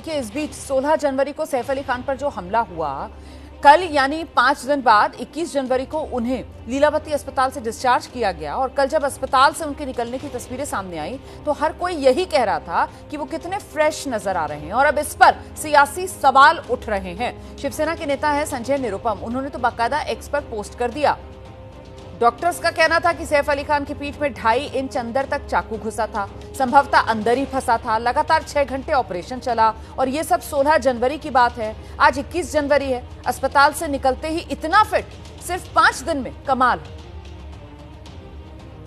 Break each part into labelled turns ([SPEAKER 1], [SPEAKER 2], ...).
[SPEAKER 1] देखिए, इस बीच 16 जनवरी को सैफ अली खान पर जो हमला हुआ, कल यानी 5 दिन बाद 21 जनवरी को उन्हें लीलावती अस्पताल से डिस्चार्ज किया गया। और कल जब अस्पताल से उनके निकलने की तस्वीरें सामने आई तो हर कोई यही कह रहा था कि वो कितने फ्रेश नजर आ रहे हैं। और अब इस पर सियासी सवाल उठ रहे हैं। शिवसेना के नेता है संजय निरुपम, उन्होंने तो बाकायदा एक्स पर पोस्ट कर दिया। डॉक्टर्स का कहना था कि सैफ अली खान की पीठ में 2.5 इंच अंदर तक चाकू घुसा था, संभवतः अंदर ही फंसा था। लगातार 6 घंटे ऑपरेशन चला और ये सब 16 जनवरी की बात है। आज 21 जनवरी है। अस्पताल से निकलते ही इतना फिट, सिर्फ 5 दिन में, कमाल।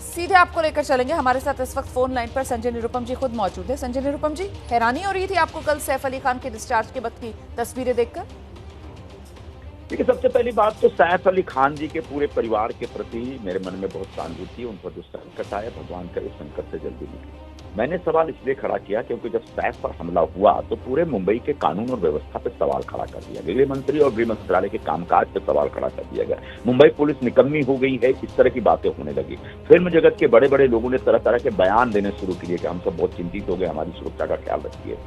[SPEAKER 1] सीधे आपको लेकर चलेंगे। हमारे साथ इस वक्त फोन लाइन पर संजय निरुपम जी खुद मौजूद है। संजय निरुपम जी, हैरानी हो रही थी आपको कल सैफ अली खान के डिस्चार्ज के वक्त की तस्वीरें देखकर?
[SPEAKER 2] देखिए, सबसे पहली बात तो सैफ अली खान जी के पूरे परिवार के प्रति मेरे मन में बहुत सहानुभूति है। उन पर जो संकट आया, भगवान करे संकट से जल्दी निकले। मैंने सवाल इसलिए खड़ा किया क्योंकि जब सैफ पर हमला हुआ तो पूरे मुंबई के कानून और व्यवस्था पर सवाल खड़ा कर दिया गया। गृह मंत्री और गृह मंत्रालय के कामकाज पर सवाल खड़ा कर दिया गया। मुंबई पुलिस निकम्मी हो गई है, इस तरह की बातें होने लगी। फिल्म जगत के बड़े बड़े लोगों ने तरह तरह के बयान देने शुरू किए कि हम सब बहुत चिंतित हो गए, हमारी सुरक्षा का ख्याल रखिए।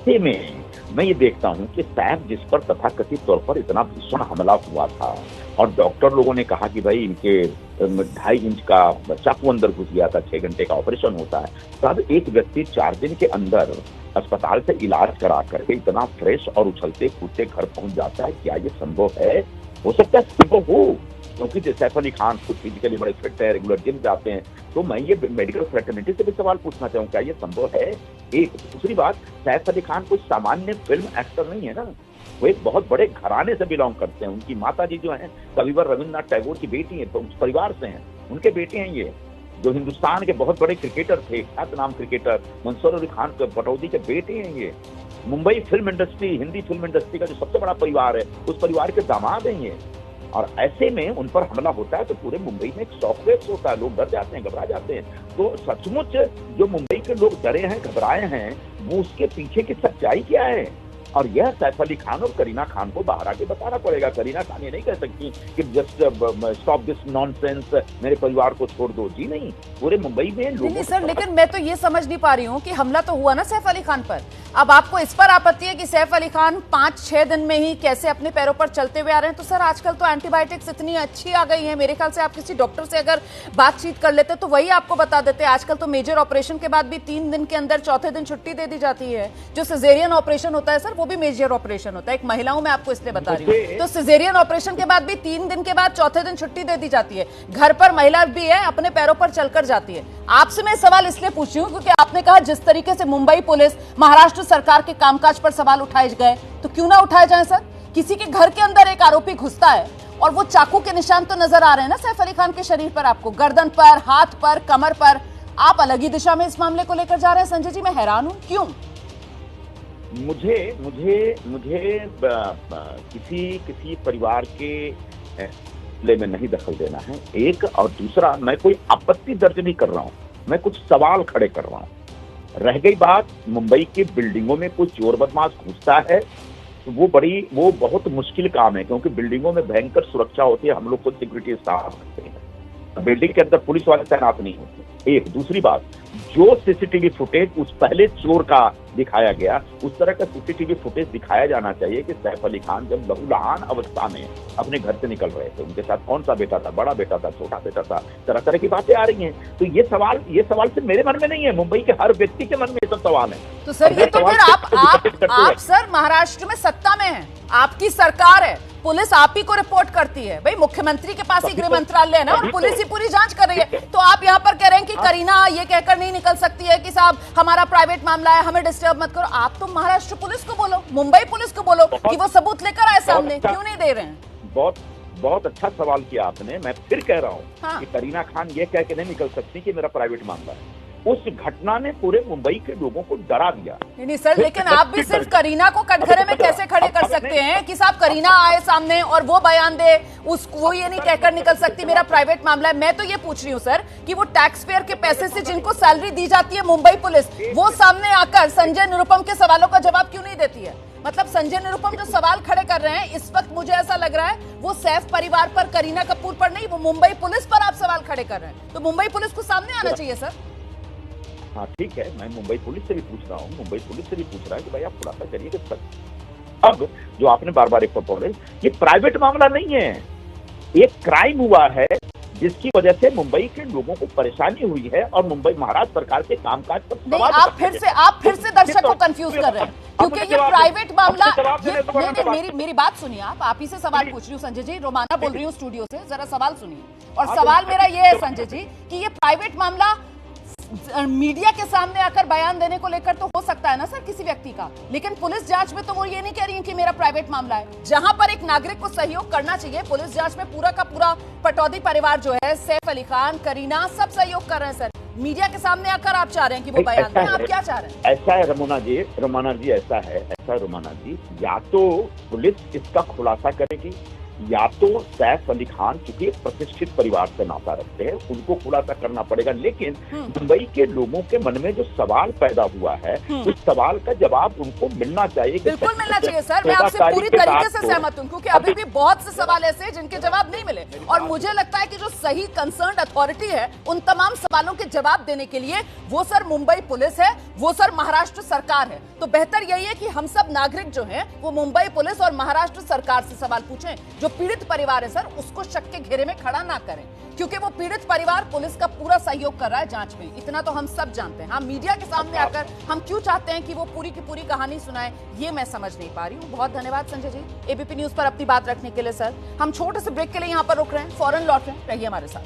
[SPEAKER 2] में मैं ये देखता हूं कि सैफ जिस पर तथाकथित तौर पर इतना भीषण हमला हुआ था और डॉक्टर लोगों ने कहा कि भाई इनके 2.5 इंच का चाकू अंदर घुस गया था, 6 घंटे का ऑपरेशन होता है, तब एक व्यक्ति 4 दिन के अंदर अस्पताल से इलाज करा करके इतना फ्रेश और उछलते कूदते घर पहुंच जाता है। क्या ये संभव है? हो सकता है संभव हो, क्योंकि सैफ अली खान खुद फिजिकली बड़े फिट है, रेगुलर जिम जाते हैं। तो मैं ये मेडिकल फ्रेटर्निटी से भी सवाल पूछना चाहूँ, क्या ये संभव है? एक दूसरी बात, सैफ अली खान कोई सामान्य फिल्म एक्टर नहीं है ना, वो एक बहुत बड़े घराने से बिलोंग करते हैं। उनकी माता जी जो है कविवर रविंद्रनाथ टैगोर की बेटी है, तो उस परिवार से हैं, उनके बेटे हैं ये, जो हिंदुस्तान के बहुत बड़े क्रिकेटर थे, ख्यातनाम क्रिकेटर मंसूर अली खान पटौदी के बेटे हैं ये। Mumbai film industry, Hindi film industry का जो सबसे बड़ा परिवार है, उस परिवार के दामाद हैं ये। और ऐसे में उन पर हमला होता है तो पूरे मुंबई में एक शॉकवेव होता है, लोग डर जाते हैं, घबरा जाते हैं। तो सचमुच जो मुंबई के लोग डरे हैं, घबराए हैं, वो उसके पीछे की सच्चाई क्या है? और यह सैफ अली खान और करीना खान को बाहर आके बताना पड़ेगा। करीना खान ये नहीं कह सकती कि जस्ट स्टॉप दिस नॉनसेंस, मेरे परिवार को छोड़ दो। जी नहीं, पूरे मुंबई में लोग।
[SPEAKER 1] नहीं सर, लेकिन मैं तो ये समझ नहीं पा रही हूँ कि हमला तो हुआ ना सैफ अली खान पर। अब आपको इस पर आपत्ति है कि सैफ अली खान 5-6 दिन में ही कैसे अपने पैरों पर चलते हुए आ रहे हैं। तो सर आजकल तो एंटीबायोटिक्स इतनी अच्छी आ गई है, मेरे ख्याल से आप किसी डॉक्टर से अगर बातचीत कर लेते तो वही आपको बता देते। आजकल तो मेजर ऑपरेशन के बाद भी 3 दिन के अंदर चौथे दिन छुट्टी दे दी जाती है। जो सिजेरियन ऑपरेशन होता है सर, वो भी मेजर ऑपरेशन होता है। एक महिलाओं में आपको इसलिए बता रही हूँ। तो सिजेरियन ऑपरेशन के बाद भी 3 दिन के बाद चौथे दिन छुट्टी दे दी जाती है। घर पर महिला भी है, अपने पैरों पर चलकर जाती है। आपसे मैं सवाल इसलिए पूछ रही हूँ क्योंकि आपने कहा जिस तरीके से मुंबई पुलिस, महाराष्ट्र सरकार के कामकाज पर सवाल उठाए गए, तो क्यों ना उठाए जाए सर? किसी के घर के अंदर एक आरोपी घुसता है और वो चाकू के निशान तो नजर आ रहे हैं ना सैफ अली खान के शरीर पर, आपको गर्दन पर, हाथ पर, कमर पर। आप अलग ही दिशा में इस मामले को लेकर जा रहे हैं संजय जी, मैं हैरान हूं। क्यों?
[SPEAKER 2] मुझे मुझे मुझे किसी परिवार के मामले में नहीं दखल देना है, एक। और दूसरा, मैं कोई आपत्ति दर्ज नहीं कर रहा हूँ, मैं कुछ सवाल खड़े कर रहा हूँ। रह गई बात, मुंबई की बिल्डिंगों में कोई चोर बदमाश घुसता है तो वो बहुत मुश्किल काम है, क्योंकि बिल्डिंगों में भयंकर सुरक्षा होती है। हम लोग खुद सिक्योरिटी स्टाफ रखते हैं, बिल्डिंग के अंदर पुलिस वाले तैनात नहीं होते। एक दूसरी बात, जो सीसीटीवी फुटेज उस पहले चोर का दिखाया गया, उस तरह का सीसीटीवी फुटेज दिखाया जाना चाहिए कि सैफ अली खान जब लहूलुहान अवस्था में अपने घर से निकल रहे थे, उनके साथ कौन सा बेटा था, बड़ा बेटा था, छोटा बेटा था, तरह तरह की बातें आ रही हैं। तो ये सवाल सिर्फ मेरे मन में नहीं है, मुंबई के हर व्यक्ति के मन में ये सब सवाल है।
[SPEAKER 1] तो सर ये तो फिर आप सर महाराष्ट्र में सत्ता में हैं, आपकी सरकार है, पुलिस आप ही को रिपोर्ट करती है। भाई मुख्यमंत्री के पास ही गृह मंत्रालय है ना, और पुलिस ही पूरी जांच कर रही है। तो आप यहाँ पर कह रहे हैं कि करीना ये कहकर नहीं निकल सकती है कि साहब हमारा प्राइवेट मामला है, हमें डिस्टर्ब मत करो। आप तो महाराष्ट्र पुलिस को बोलो, मुंबई पुलिस को बोलो कि वो सबूत लेकर आए सामने, क्यों नहीं दे रहे हैं?
[SPEAKER 2] बहुत अच्छा सवाल किया आपने। मैं फिर कह रहा हूँ
[SPEAKER 1] हाँ।
[SPEAKER 2] कि करीना खान ये कह के नहीं निकल सकती कि मेरा प्राइवेट मामला है। उस घटना ने पूरे मुंबई के लोगों को डरा दिया।
[SPEAKER 1] नहीं सर, लेकिन आप भी सिर्फ करीना को कटघरे में कैसे खड़े कर सकते हैं कि साहब करीना आए सामने और वो बयान दे, वो ये नहीं कहकर निकल सकती मेरा प्राइवेट मामला है। मैं तो ये पूछ रही हूँ सर कि वो टैक्स पेयर के पैसे से जिनको सैलरी दी जाती है मुंबई पुलिस, वो सामने आकर संजय निरुपम के सवालों का जवाब क्यों नहीं देती है? मतलब संजय निरुपम जो सवाल खड़े कर रहे हैं इस वक्त, मुझे ऐसा लग रहा है वो सैफ परिवार पर, करीना कपूर पर नहीं, वो मुंबई पुलिस पर आप सवाल खड़े कर रहे हैं। तो मुंबई पुलिस को सामने आना चाहिए सर।
[SPEAKER 2] हाँ ठीक है, मैं मुंबई पुलिस से भी पूछ रहा हूँ, मुंबई पुलिस से भी पूछ रहा है कि भाई आप खुलासा करिए कि सच। अब जो आपने बार बार एक बोले, ये प्राइवेट मामला नहीं है, एक क्राइम हुआ है जिसकी वजह से मुंबई के लोगों को परेशानी हुई है और मुंबई महाराष्ट्र सरकार के कामकाज पर
[SPEAKER 1] नहीं,
[SPEAKER 2] सवाल
[SPEAKER 1] आप फिर से दर्शक को कंफ्यूज कर रहे हैं, क्योंकि ये प्राइवेट मामला। मेरी बात सुनिए, आप ही से सवाल पूछ रही हूँ संजय जी, रोमाना बोल रही हूँ स्टूडियो से, जरा सवाल सुनिए। और सवाल मेरा ये है संजय जी कि ये प्राइवेट मामला मीडिया के सामने आकर बयान देने को लेकर तो हो सकता है ना सर किसी व्यक्ति का, लेकिन पुलिस जांच में तो वो ये नहीं कह रही है कि मेरा प्राइवेट मामला है। जहां पर एक नागरिक को सहयोग करना चाहिए, पुलिस जांच में पूरा का पूरा पटौदी परिवार जो है, सैफ अली खान, करीना, सब सहयोग कर रहे हैं सर। मीडिया के सामने आकर आप चाह रहे हैं कि वो बयान दें, आप क्या चाह रहे हैं?
[SPEAKER 2] ऐसा है रमोना जी, ऐसा है रोमाना जी, या तो पुलिस इसका खुलासा करेगी, या तो सैफ अली खान चूंकि एक प्रतिष्ठित परिवार से नाता रखते हैं, उनको खुलासा करना पड़ेगा। लेकिन मुंबई के लोगों के मन में जो सवाल पैदा हुआ है, उस सवाल का जवाब उनको मिलना चाहिए।
[SPEAKER 1] बिल्कुल मिलना चाहिए सर, मैं आपसे पूरी तरीके से सहमत हूं, क्योंकि अभी भी बहुत से सवाल ऐसे हैं जिनके जवाब नहीं मिले, और मुझे लगता है कि जो सही कंसर्न अथॉरिटी है उन तमाम सवालों के जवाब देने के लिए वो सर मुंबई पुलिस है, वो सर महाराष्ट्र सरकार है। तो बेहतर यही है कि हम सब नागरिक जो हैं वो मुंबई पुलिस और महाराष्ट्र सरकार से सवाल पूछें। जो पीड़ित परिवार है सर, उसको शक के घेरे में खड़ा ना करें, क्योंकि वो पीड़ित परिवार पुलिस का पूरा सहयोग कर रहा है जांच में, इतना तो हम सब जानते हैं। हाँ, मीडिया के सामने आकर हम क्यों चाहते हैं कि वो पूरी की पूरी कहानी सुनाए, ये मैं समझ नहीं पा रही हूँ। बहुत धन्यवाद संजय जी, एबीपी न्यूज पर अपनी बात रखने के लिए। सर, हम छोटे से ब्रेक के लिए यहाँ पर रुक रहे हैं, फौरन लौट रहे हैं, रहिए हमारे साथ।